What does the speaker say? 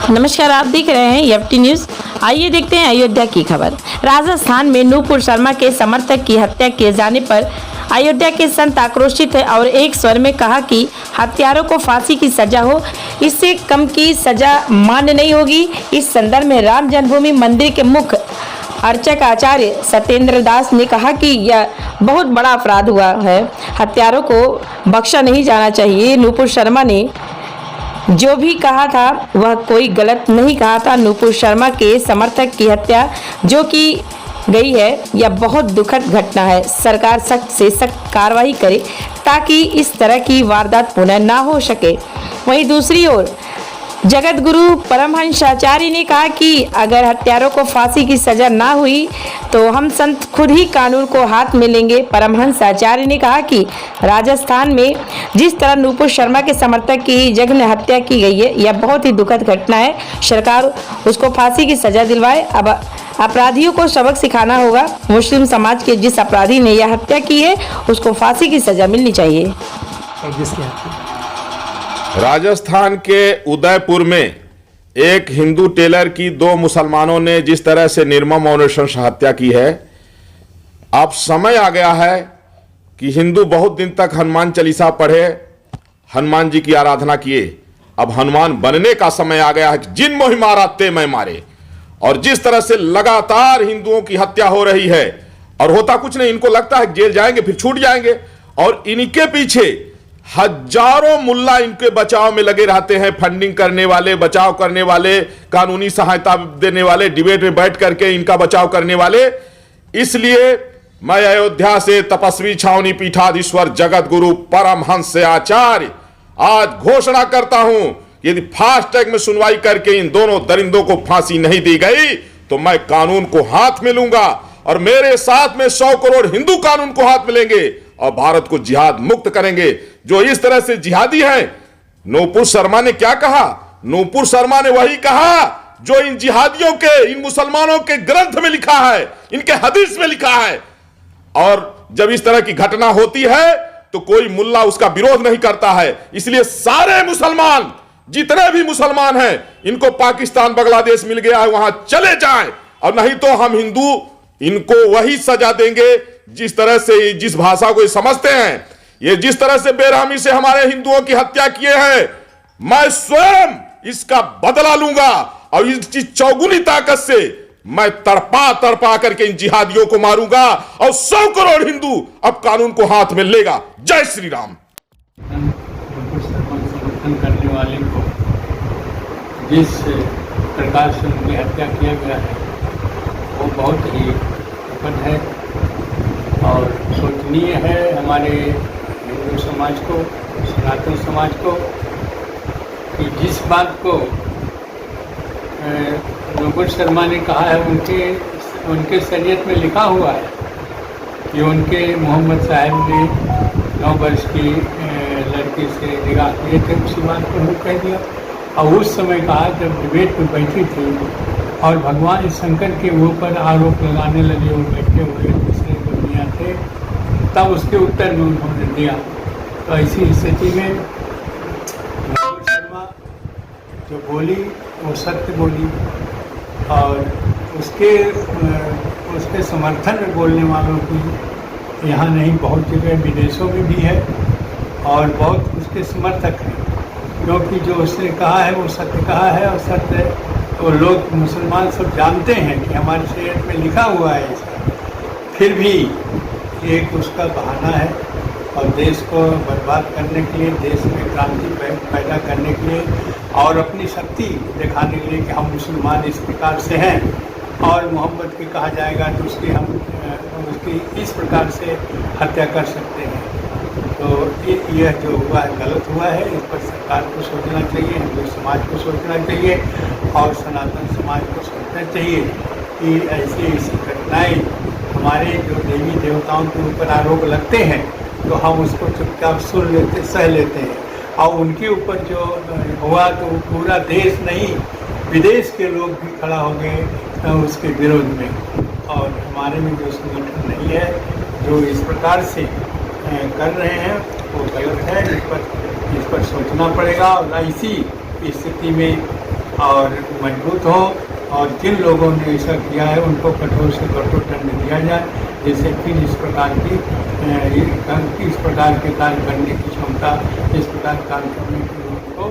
नमस्कार, आप देख रहे हैं एफटी न्यूज। आइए देखते हैं अयोध्या की खबर। राजस्थान में नूपुर शर्मा के समर्थक की हत्या किए जाने पर अयोध्या के संत आक्रोशित है और एक स्वर में कहा कि हत्यारों को फांसी की सजा हो, इससे कम की सजा मान्य नहीं होगी। इस संदर्भ में राम जन्मभूमि मंदिर के मुख्य अर्चक आचार्य सत्येंद्र दास ने कहा कि यह बहुत बड़ा अपराध हुआ है, हत्यारों को बख्शा नहीं जाना चाहिए। नूपुर शर्मा ने जो भी कहा था वह कोई गलत नहीं कहा था। नूपुर शर्मा के समर्थक की हत्या जो की गई है यह बहुत दुखद घटना है। सरकार सख्त से सख्त कार्रवाई करे ताकि इस तरह की वारदात पुनः ना हो सके। वहीं दूसरी ओर जगत गुरु परमहंस आचार्य ने कहा कि अगर हत्यारों को फांसी की सजा ना हुई तो हम संत खुद ही कानून को हाथ में लेंगे। परमहंस आचार्य ने कहा कि राजस्थान में जिस तरह नूपुर शर्मा के समर्थक की जघन्य हत्या की गई है यह बहुत ही दुखद घटना है। सरकार उसको फांसी की सजा दिलवाए। अब अपराधियों को सबक सिखाना होगा। मुस्लिम समाज के जिस अपराधी ने यह हत्या की है उसको फांसी की सजा मिलनी चाहिए। राजस्थान के उदयपुर में एक हिंदू टेलर की दो मुसलमानों ने जिस तरह से निर्मम और नृशंस हत्या की है, अब समय आ गया है कि हिंदू बहुत दिन तक हनुमान चालीसा पढ़े, हनुमान जी की आराधना किए। अब हनुमान बनने का समय आ गया है कि जिन मोहि मारा ते मैं मारे। और जिस तरह से लगातार हिंदुओं की हत्या हो रही है और होता कुछ नहीं, इनको लगता है जेल जाएंगे फिर छूट जाएंगे, और इनके पीछे हजारों मुल्ला इनके बचाव में लगे रहते हैं। फंडिंग करने वाले, बचाव करने वाले, कानूनी सहायता देने वाले, डिबेट में बैठ करके इनका बचाव करने वाले। इसलिए मैं अयोध्या से तपस्वी छावनी पीठाधीश्वर जगत गुरु परमहंस आचार्य आज घोषणा करता हूं, यदि फास्ट ट्रैक में सुनवाई करके इन दोनों दरिंदों को फांसी नहीं दी गई तो मैं कानून को हाथ में लूंगा और मेरे साथ में 100 करोड़ हिंदू कानून को हाथ में लेंगे और भारत को जिहाद मुक्त करेंगे। जो इस तरह से जिहादी है, नूपुर शर्मा ने क्या कहा? नूपुर शर्मा ने वही कहा जो इन जिहादियों के, इन मुसलमानों के ग्रंथ में लिखा है, इनके हदीस में लिखा है। और जब इस तरह की घटना होती है तो कोई मुल्ला उसका विरोध नहीं करता है। इसलिए सारे मुसलमान, जितने भी मुसलमान हैं, इनको पाकिस्तान, बांग्लादेश मिल गया है, वहां चले जाएं, और नहीं तो हम हिंदू इनको वही सजा देंगे जिस तरह से, जिस भाषा को ये समझते हैं। ये जिस तरह से बेरहमी से हमारे हिंदुओं की हत्या किए हैं, मैं स्वयं इसका बदला लूंगा और इसकी चौगुनी ताकत से मैं तड़पा तड़पा करके इन जिहादियों को मारूंगा और 100 करोड़ हिंदू अब कानून को हाथ में लेगा। जय श्री राम। समर्थन करने वाले को जिस प्रकार से उनकी हत्या किया गया है वो बहुत ही दुखद है और शोचनीय है। हमारे हिंदू समाज को, सनातन समाज को, कि जिस बात को नूपुर शर्मा ने कहा है, उनके शरीयत में लिखा हुआ है कि उनके मोहम्मद साहब ने 9 वर्ष की लड़की से निकाह किए थे, उसी बात को उन्होंने कह दिया। और उस समय कहा जब डिबेट में बैठी थी और भगवान शंकर के ऊपर आरोप लगाने लगे, वो बैठे हुए दूसरे दुनिया थे, तब उसके उत्तर में उन्होंने दिया। तो ऐसी स्थिति में नूपुर शर्मा जो बोली वो सत्य बोली, और उसके समर्थन में बोलने वालों की यहाँ नहीं, बहुत जगह विदेशों में भी है और बहुत उसके समर्थक हैं, क्योंकि जो उसने कहा है वो सत्य कहा है। और सत्य तो लोग, मुसलमान सब जानते हैं कि हमारी शरीयत में लिखा हुआ है ऐसा, फिर भी एक उसका बहाना है और देश को बर्बाद करने के लिए, देश में क्रांति पैदा करने के लिए और अपनी शक्ति दिखाने के लिए कि हम मुसलमान इस प्रकार से हैं और मोहम्मद की कहा जाएगा तो उसकी इस प्रकार से हत्या कर सकते हैं। तो यह जो हुआ है गलत हुआ है। इस पर सरकार को सोचना चाहिए, हिंदू समाज को सोचना चाहिए और सनातन समाज को सोचना चाहिए कि ऐसी घटनाएं हमारे जो देवी देवताओं के ऊपर आरोप लगते हैं तो हम उसको चुपचाप सुन लेते, सह लेते हैं, और उनके ऊपर जो हुआ तो पूरा देश नहीं, विदेश के लोग भी खड़ा हो गए उसके विरोध में। और हमारे में जो संगठन नहीं है जो इस प्रकार से कर रहे हैं वो गलत है। इस पर सोचना पड़ेगा और इसी स्थिति में और मजबूत हो, और जिन लोगों ने ऐसा किया है उनको कठोर से कठोर दंड दिया जाए, जिससे फिर इस प्रकार के कार्य करने की क्षमता, इस प्रकार काम करने की उनको